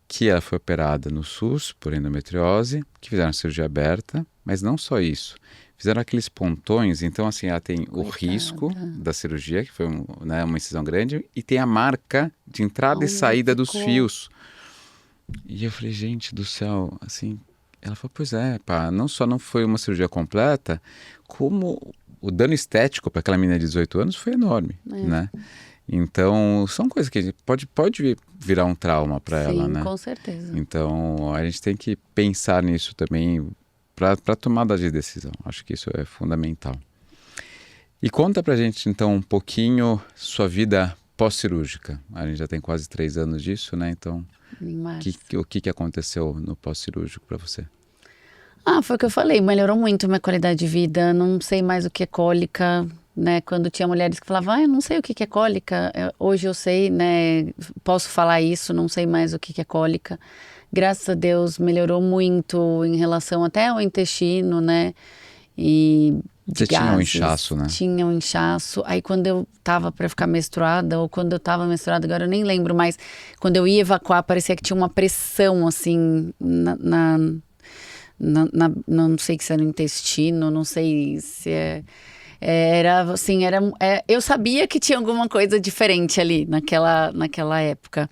que ela foi operada no SUS por endometriose, que fizeram cirurgia aberta, mas não só isso. Fizeram aqueles pontões, então assim, ela tem o risco da cirurgia, que foi né, uma incisão grande, e tem a marca de entrada e saída dos fios. E eu falei, gente do céu, assim... Ela falou, pois é, pá, não só não foi uma cirurgia completa, como o dano estético para aquela menina de 18 anos foi enorme, né? Então, são coisas que pode virar um trauma para ela, né? Sim, com certeza. Então, a gente tem que pensar nisso também para tomada de decisão. Acho que isso é fundamental. E conta pra gente, então, um pouquinho sua vida pós-cirúrgica. A gente já tem quase 3 anos disso, né? Então, o que aconteceu no pós-cirúrgico para você? Foi o que eu falei, melhorou muito minha qualidade de vida, não sei mais o que é cólica, né? Quando tinha mulheres que falavam, eu não sei o que é cólica, hoje eu sei, né? Posso falar isso, não sei mais o que é cólica. Graças a Deus melhorou muito em relação até ao intestino, né? E de Você tinha um gases, inchaço, né? Tinha um inchaço. Aí quando eu tava para ficar menstruada, ou quando eu tava menstruada, agora eu nem lembro mais, quando eu ia evacuar, parecia que tinha uma pressão, assim, não sei se era no intestino, não sei se era assim, eu sabia que tinha alguma coisa diferente ali naquela época.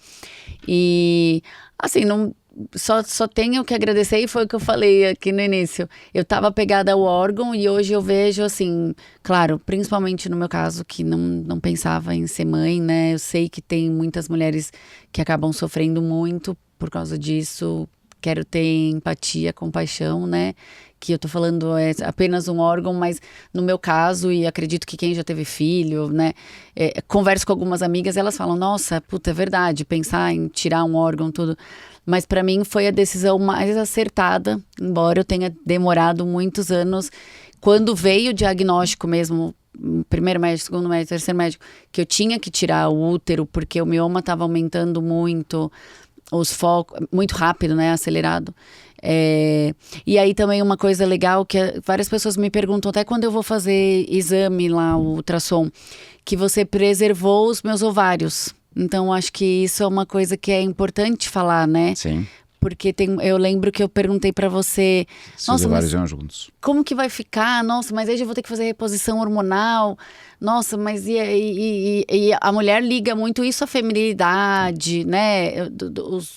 E assim, não, só tenho que agradecer, e foi o que eu falei aqui no início. Eu estava apegada ao órgão e hoje eu vejo assim, claro, principalmente no meu caso, que não pensava em ser mãe, né? Eu sei que tem muitas mulheres que acabam sofrendo muito por causa disso. Quero ter empatia, compaixão, né? Que eu tô falando é apenas um órgão, mas no meu caso, e acredito que quem já teve filho, né? Converso com algumas amigas, elas falam, nossa, puta, é verdade, pensar em tirar um órgão, tudo. Mas para mim foi a decisão mais acertada, embora eu tenha demorado muitos anos. Quando veio o diagnóstico mesmo, primeiro médico, segundo médico, terceiro médico, que eu tinha que tirar o útero, porque o mioma estava aumentando muito, os focos, muito rápido, né, acelerado. E aí também uma coisa legal que várias pessoas me perguntam, até quando eu vou fazer exame lá, o ultrassom, que você preservou os meus ovários. Então acho que isso é uma coisa que é importante falar, né? Sim. Porque eu lembro que eu perguntei pra você, Se os nossa, ovários mas iam juntos. como que vai ficar? Nossa, mas aí eu vou ter que fazer reposição hormonal. Nossa, mas e a mulher liga muito isso à feminilidade, né?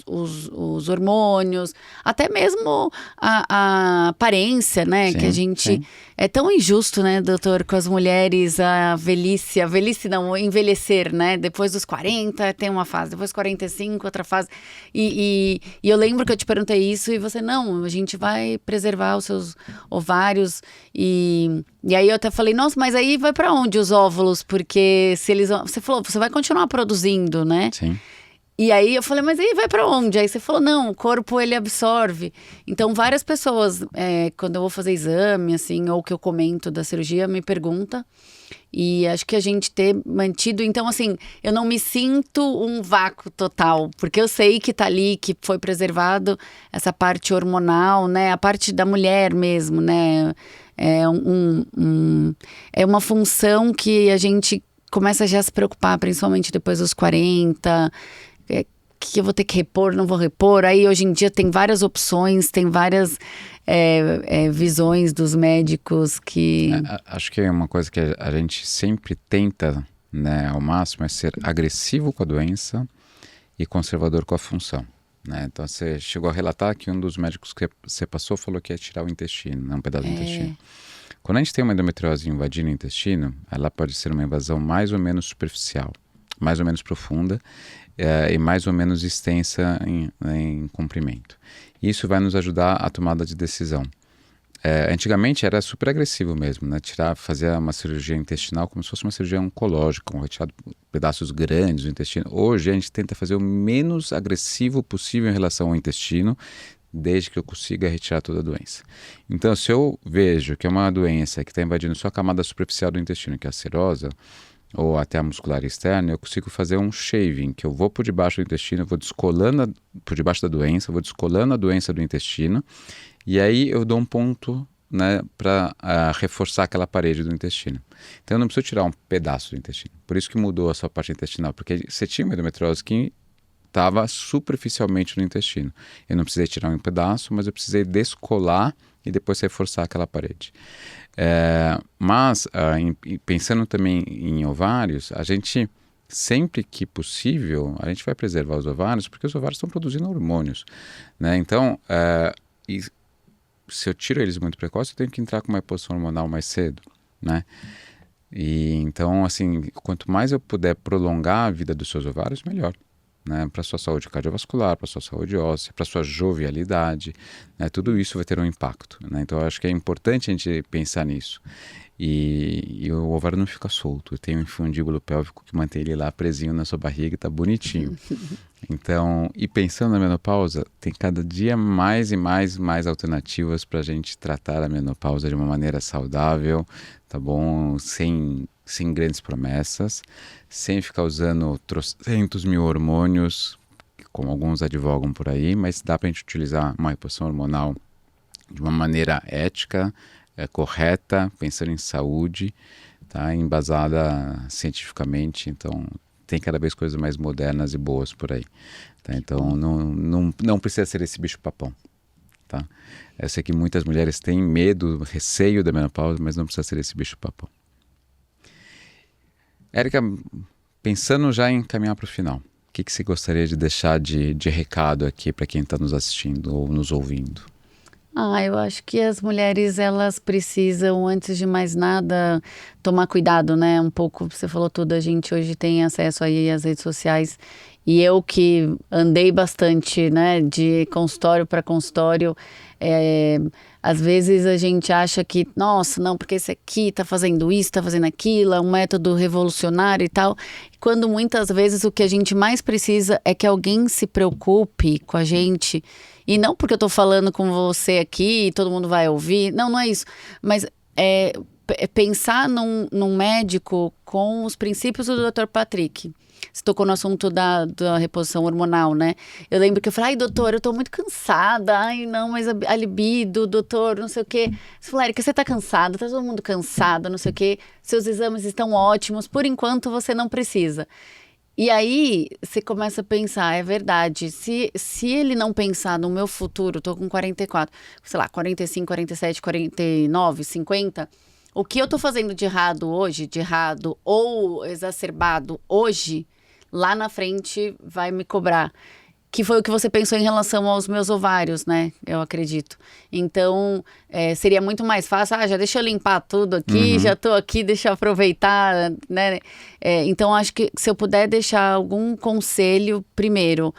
Os hormônios, até mesmo a aparência, né? Sim, Que a gente... sim. É tão injusto, né, doutor, com as mulheres, a velhice não, o envelhecer, né? Depois dos 40 tem uma fase, depois dos 45 outra fase. E eu lembro que eu te perguntei isso e você, não, a gente vai preservar os seus ovários. E aí eu até falei, nossa, mas aí vai pra onde os óvulos? Porque se eles... Você falou, você vai continuar produzindo, né? Sim. E aí eu falei, mas aí vai pra onde? Aí você falou, não, o corpo ele absorve. Então várias pessoas, quando eu vou fazer exame, assim, ou que eu comento da cirurgia, me perguntam. E acho que a gente ter mantido... Então, assim, eu não me sinto um vácuo total. Porque eu sei que tá ali, que foi preservado essa parte hormonal, né? A parte da mulher mesmo, né? É uma função que a gente começa já a se preocupar, principalmente depois dos 40... que eu vou ter que repor, não vou repor. Aí hoje em dia tem várias opções, tem várias visões dos médicos que... Acho que é uma coisa que a gente sempre tenta, né, ao máximo, é ser agressivo com a doença e conservador com a função, né? Então você chegou a relatar que um dos médicos que você passou falou que ia tirar o intestino, né, um pedaço do intestino. Quando a gente tem uma endometriose invadindo o intestino, ela pode ser uma invasão mais ou menos superficial. mais ou menos profunda e mais ou menos extensa em comprimento. Isso vai nos ajudar a tomada de decisão. Antigamente era super agressivo mesmo, né? Fazer uma cirurgia intestinal como se fosse uma cirurgia oncológica, retirar pedaços grandes do intestino. Hoje a gente tenta fazer o menos agressivo possível em relação ao intestino, desde que eu consiga retirar toda a doença. Então, se eu vejo que é uma doença que está invadindo só a camada superficial do intestino, que é a serosa, ou até a muscular externa, eu consigo fazer um shaving, que eu vou por debaixo do intestino, vou descolando por debaixo da doença, vou descolando a doença do intestino, e aí eu dou um ponto, né, para reforçar aquela parede do intestino. Então eu não preciso tirar um pedaço do intestino. Por isso que mudou a sua parte intestinal, porque você tinha uma endometriose que estava superficialmente no intestino. Eu não precisei tirar um pedaço, mas eu precisei descolar e depois reforçar aquela parede. Mas, pensando também em ovários, a gente, sempre que possível, a gente vai preservar os ovários, porque os ovários estão produzindo hormônios, né? Então, se eu tiro eles muito precoce, eu tenho que entrar com uma reposição hormonal mais cedo, né? E então, assim, quanto mais eu puder prolongar a vida dos seus ovários, melhor, né? Para a sua saúde cardiovascular, para a sua saúde óssea, para a sua jovialidade, né? Tudo isso vai ter um impacto, né? Então, eu acho que é importante a gente pensar nisso. E o ovário não fica solto. Tem um infundíbulo pélvico que mantém ele lá presinho na sua barriga e tá bonitinho. Então, e pensando na menopausa, tem cada dia mais e mais alternativas para a gente tratar a menopausa de uma maneira saudável, tá bom? Sem grandes promessas, sem ficar usando trocentos mil hormônios, como alguns advogam por aí, mas dá para a gente utilizar uma reposição hormonal de uma maneira ética, correta, pensando em saúde, tá? Embasada cientificamente. Então, tem cada vez coisas mais modernas e boas por aí, tá? Então, não precisa ser esse bicho-papão, tá? Eu sei que muitas mulheres têm medo, receio da menopausa, mas não precisa ser esse bicho-papão. Érica, pensando já em caminhar para o final, o que você gostaria de deixar de recado aqui para quem está nos assistindo ou nos ouvindo? Eu acho que as mulheres, elas precisam, antes de mais nada, tomar cuidado, né? Um pouco, você falou tudo, a gente hoje tem acesso aí às redes sociais. E eu que andei bastante, né, de consultório para consultório, às vezes a gente acha que, nossa, não, porque esse aqui tá fazendo isso, tá fazendo aquilo, é um método revolucionário e tal. Quando muitas vezes o que a gente mais precisa é que alguém se preocupe com a gente. E não porque eu tô falando com você aqui e todo mundo vai ouvir, não é isso. Mas pensar num médico com os princípios do Dr. Patrick. Você tocou no assunto da reposição hormonal, né? Eu lembro que eu falei, doutor, eu tô muito cansada. Ai, não, mas a libido, doutor, não sei o quê. Você falou, Érica, você tá cansada, tá todo mundo cansado, não sei o quê. Seus exames estão ótimos, por enquanto você não precisa. E aí, você começa a pensar, é verdade, se ele não pensar no meu futuro, tô com 44, sei lá, 45, 47, 49, 50... O que eu tô fazendo de errado hoje, ou exacerbado hoje, lá na frente vai me cobrar. Que foi o que você pensou em relação aos meus ovários, né? Eu acredito. Então, seria muito mais fácil. Já deixa eu limpar tudo aqui, já tô aqui, deixa eu aproveitar, né? Então, acho que se eu puder deixar algum conselho, primeiro,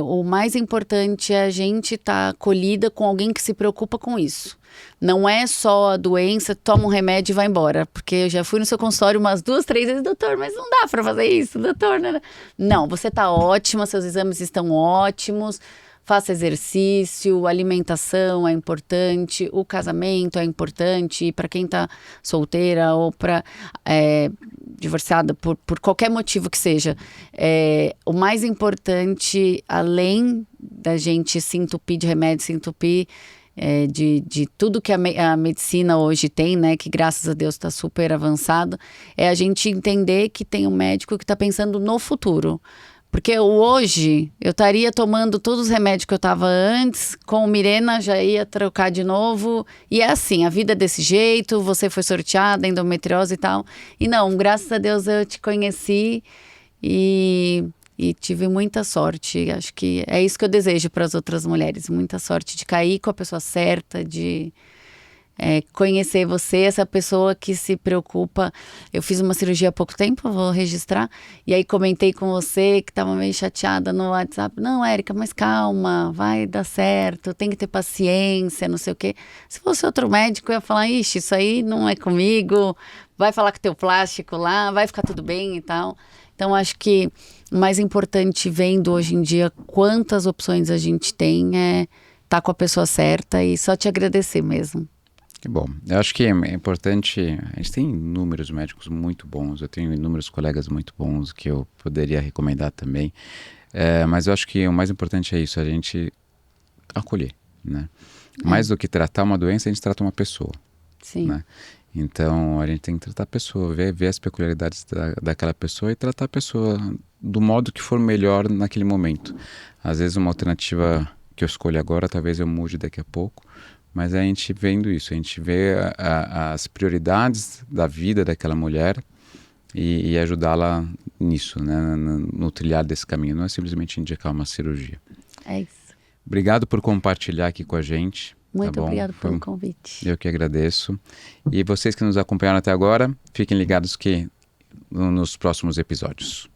o mais importante é a gente estar acolhida com alguém que se preocupa com isso. Não é só a doença, toma um remédio e vai embora. Porque eu já fui no seu consultório umas 2, 3 vezes, doutor, mas não dá pra fazer isso, doutor. Não, você tá ótima, seus exames estão ótimos, faça exercício, alimentação é importante, o casamento é importante, para quem tá solteira ou divorciada, por qualquer motivo que seja. O mais importante, além da gente se entupir de remédio, se entupir de tudo que a medicina hoje tem, né, que graças a Deus está super avançado, é a gente entender que tem um médico que está pensando no futuro. Porque hoje eu estaria tomando todos os remédios que eu estava antes, com o Mirena já ia trocar de novo, e é assim, a vida é desse jeito, você foi sorteada, endometriose e tal. E não, graças a Deus eu te conheci e tive muita sorte. Acho que é isso que eu desejo para as outras mulheres. Muita sorte de cair com a pessoa certa, de conhecer você, essa pessoa que se preocupa. Eu fiz uma cirurgia há pouco tempo, vou registrar, e aí comentei com você que estava meio chateada no WhatsApp. Não, Érica, mas calma, vai dar certo, tem que ter paciência, não sei o quê. Se fosse outro médico, eu ia falar, ixi, isso aí não é comigo, vai falar com teu plástico lá, vai ficar tudo bem e tal. Então, acho que o mais importante, vendo hoje em dia quantas opções a gente tem, é estar com a pessoa certa e só te agradecer mesmo. Que bom. Eu acho que é importante, a gente tem inúmeros médicos muito bons, eu tenho inúmeros colegas muito bons que eu poderia recomendar também, mas eu acho que o mais importante é isso, a gente acolher, né? Mais do que tratar uma doença, a gente trata uma pessoa, Sim. né? Então, a gente tem que tratar a pessoa, ver as peculiaridades daquela pessoa e tratar a pessoa do modo que for melhor naquele momento. Às vezes uma alternativa que eu escolho agora, talvez eu mude daqui a pouco, mas a gente vendo isso, a gente vê as prioridades da vida daquela mulher e ajudá-la nisso, né, no trilhar desse caminho. Não é simplesmente indicar uma cirurgia. É isso. Obrigado por compartilhar aqui com a gente. Muito Tá bom? obrigado pelo convite. Eu que agradeço. E vocês que nos acompanharam até agora, fiquem ligados que nos próximos episódios.